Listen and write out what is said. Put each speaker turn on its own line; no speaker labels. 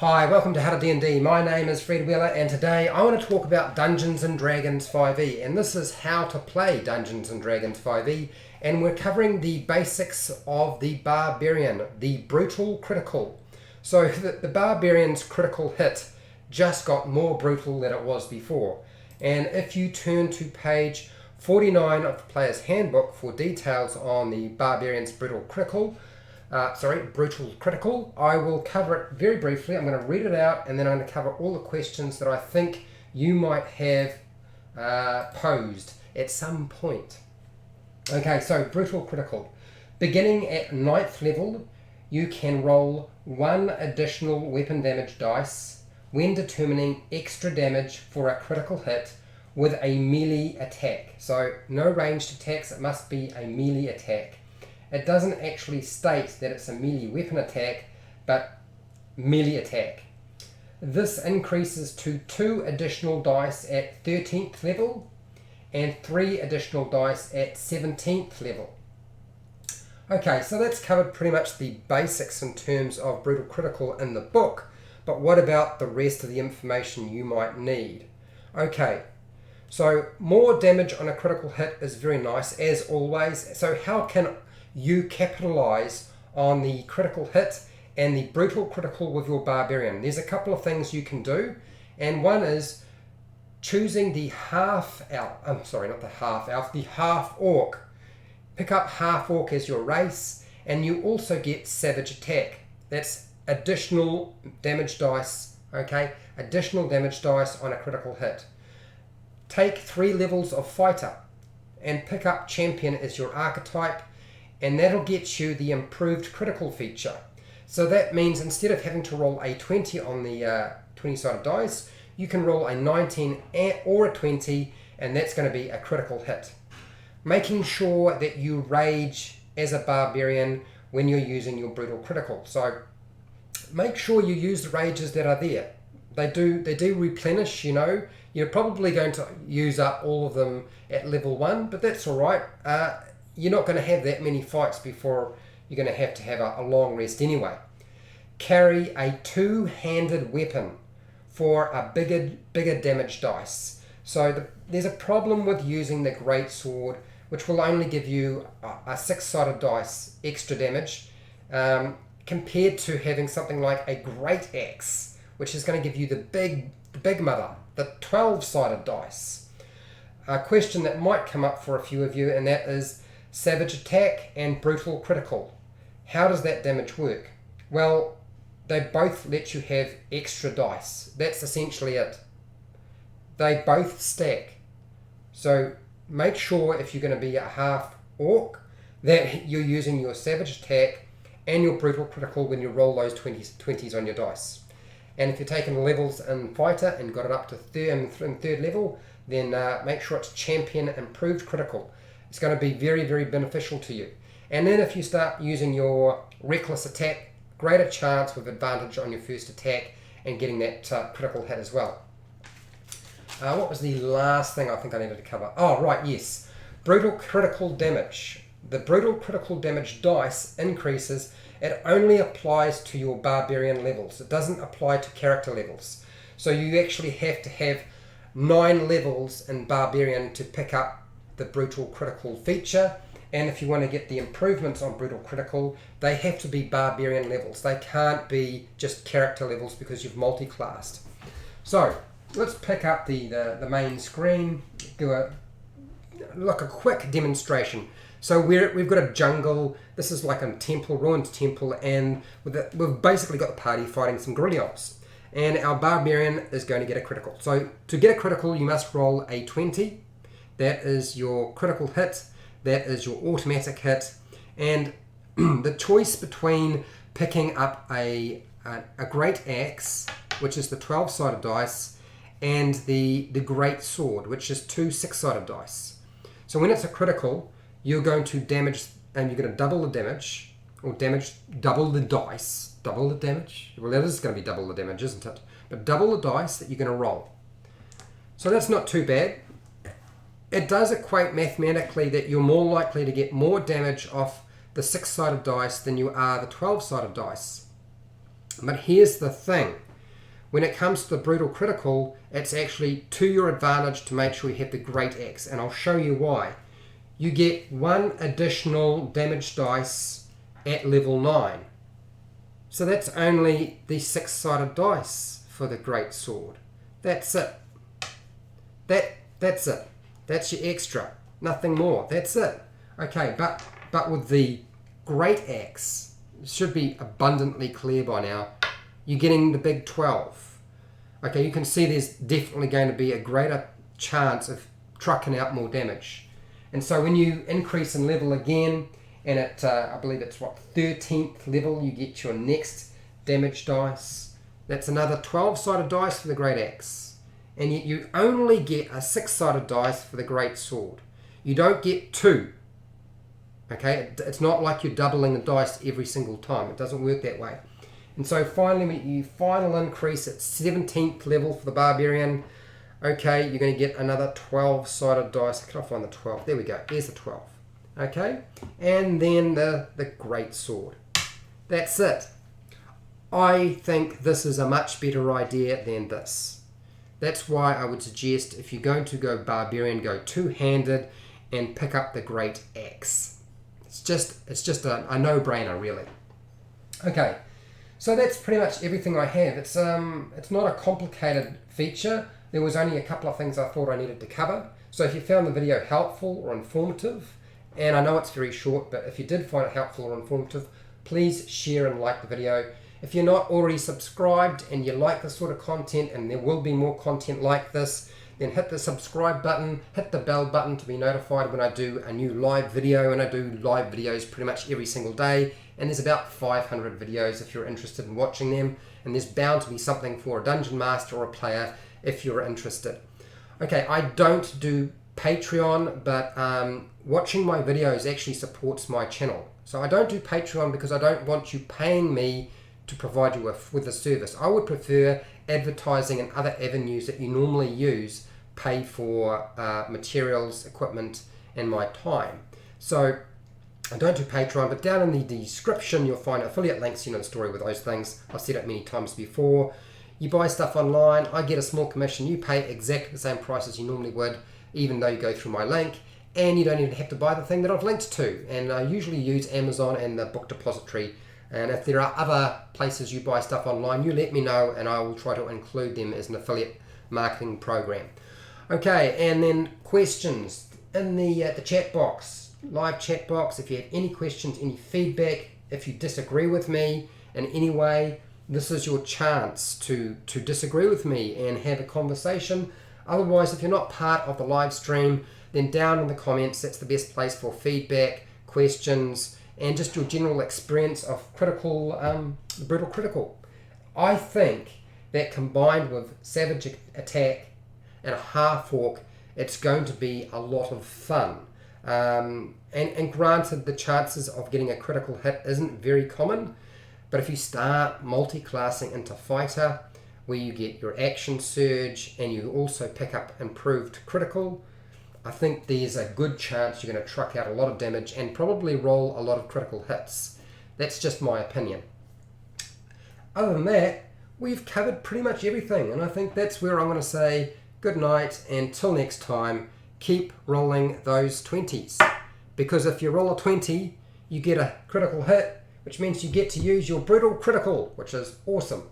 Hi, welcome to HowtoDandD. My name is Fred Wheeler and today I want to talk about Dungeons & Dragons 5e, and this is how to play Dungeons & Dragons 5e, and we're covering the basics of the Barbarian, the brutal critical. So the Barbarian's critical hit just got more brutal than it was before, and if you turn to page 49 of the Player's Handbook for details on the Barbarian's brutal critical, I will cover it very briefly. I'm going to read it out and then I'm going to cover all the questions that I think you might have posed at some point. Okay, so brutal critical. Beginning at 9th level, you can roll 1 additional weapon damage dice when determining extra damage for a critical hit with a melee attack. So no ranged attacks, it must be a melee attack. It doesn't actually state that it's a melee weapon attack, but melee attack. This increases to 2 additional dice at 13th level and 3 additional dice at 17th level. Okay, so that's covered pretty much the basics in terms of brutal critical in the book, but what about the rest of the information you might need? Okay, so more damage on a critical hit is very nice, as always. So how can you capitalize on the critical hit and the brutal critical with your Barbarian? There's a couple of things you can do, and one is choosing the half orc. Pick up half orc as your race, and you also get savage attack. That's additional damage dice, okay? Additional damage dice on a critical hit. Take 3 levels of fighter and pick up champion as your archetype, and that'll get you the improved critical feature. So that means instead of having to roll a 20 on the 20-sided dice, you can roll a 19 or a 20, and that's going to be a critical hit. Making sure that you rage as a Barbarian when you're using your brutal critical. So make sure you use the rages that are there. They do replenish, you know. You're probably going to use up all of them at level 1, but that's all right. You're not going to have that many fights before you're going to have a long rest anyway. Carry a 2-handed weapon for a bigger damage dice. So there's a problem with using the great sword, which will only give you a 6-sided dice extra damage, compared to having something like a great axe, which is going to give you the big mother, the 12-sided dice. A question that might come up for a few of you, and that is savage attack and brutal critical. How does that damage work? Well, they both let you have extra dice. That's essentially it. They both stack. So make sure if you're going to be a half orc that you're using your savage attack and your brutal critical when you roll those 20s on your dice. And if you're taking levels in fighter and got it up to 3rd level, then make sure it's champion improved critical. It's going to be very, very beneficial to you. And then if you start using your reckless attack, greater chance with advantage on your first attack and getting that critical hit as well. What was the last thing I think I needed to cover? Oh, right, yes. Brutal critical damage. The brutal critical damage dice increases. It only applies to your Barbarian levels. It doesn't apply to character levels. So you actually have to have 9 levels in Barbarian to pick up the brutal critical feature, and if you want to get the improvements on brutal critical, they have to be Barbarian levels. They can't be just character levels because you've multi-classed. So let's pick up the main screen, do a quick demonstration. So we've got a jungle. This is like a temple, ruined temple, and we've basically got the party fighting some Gorillions, and our Barbarian is going to get a critical. So to get a critical, you must roll a 20. That is your critical hit, that is your automatic hit, and the choice between picking up a great axe, which is the 12-sided dice, and the great sword, which is 2 6-sided dice. So when it's a critical, you're going to damage, and you're going to double the damage, or double the dice, double the damage. Well, that is going to be double the damage, isn't it? But double the dice that you're going to roll. So that's not too bad. It does equate mathematically that you're more likely to get more damage off the 6-sided dice than you are the 12-sided dice. But here's the thing. when it comes to the brutal critical, it's actually to your advantage to make sure you have the great axe, and I'll show you why. You get 1 additional damage dice at level 9. So that's only the 6-sided dice for the great sword. That's it. That's it. That's your extra. Nothing more. That's it. Okay, but with the great axe, it should be abundantly clear by now, you're getting the big 12. Okay, you can see there's definitely going to be a greater chance of trucking out more damage. And so when you increase in level again, and at, I believe it's 13th level, you get your next damage dice. That's another 12-sided dice for the great axe. And yet you only get a 6-sided dice for the great sword. You don't get 2. Okay, it's not like you're doubling the dice every single time. It doesn't work that way. And so finally, you final increase at 17th level for the Barbarian. Okay, you're going to get another 12-sided dice. Can I find the 12? There we go. There's the 12. Okay, and then the great sword. That's it. I think this is a much better idea than this. That's why I would suggest if you're going to go Barbarian, go 2-handed and pick up the great axe. It's just a no-brainer, really. Okay, so that's pretty much everything I have. It's not a complicated feature. There was only a couple of things I thought I needed to cover. So if you found the video helpful or informative, and I know it's very short, but if you did find it helpful or informative, please share and like the video. If you're not already subscribed and you like this sort of content, and there will be more content like this, then hit the subscribe button, hit the bell button to be notified when I do a new live video, and I do live videos pretty much every single day, and there's about 500 videos if you're interested in watching them, and there's bound to be something for a dungeon master or a player if you're interested. Okay, I don't do Patreon, but watching my videos actually supports my channel. So I don't do Patreon because I don't want you paying me to provide you with a service. I would prefer advertising and other avenues that you normally use pay for materials, equipment, and my time. So I don't do Patreon, but down in the description you'll find affiliate links, you know the story with those things. I've said it many times before. You buy stuff online, I get a small commission, you pay exactly the same price as you normally would, even though you go through my link, and you don't even have to buy the thing that I've linked to. And I usually use Amazon and the book depository. And if there are other places you buy stuff online, you let me know and I will try to include them as an affiliate marketing program. Okay, and then questions in the chat box, live chat box. If you have any questions, any feedback, if you disagree with me in any way, this is your chance to disagree with me and have a conversation. Otherwise, if you're not part of the live stream, then down in the comments, that's the best place for feedback, questions, and just your general experience of critical, brutal critical. I think that combined with savage attack and a half orc, it's going to be a lot of fun. And granted, the chances of getting a critical hit isn't very common, but if you start multi-classing into fighter, where you get your action surge and you also pick up improved critical, I think there's a good chance you're going to truck out a lot of damage and probably roll a lot of critical hits. That's just my opinion. Other than that, we've covered pretty much everything, and I think that's where I'm going to say good night, and till next time, keep rolling those 20s. Because if you roll a 20, you get a critical hit, which means you get to use your brutal critical, which is awesome.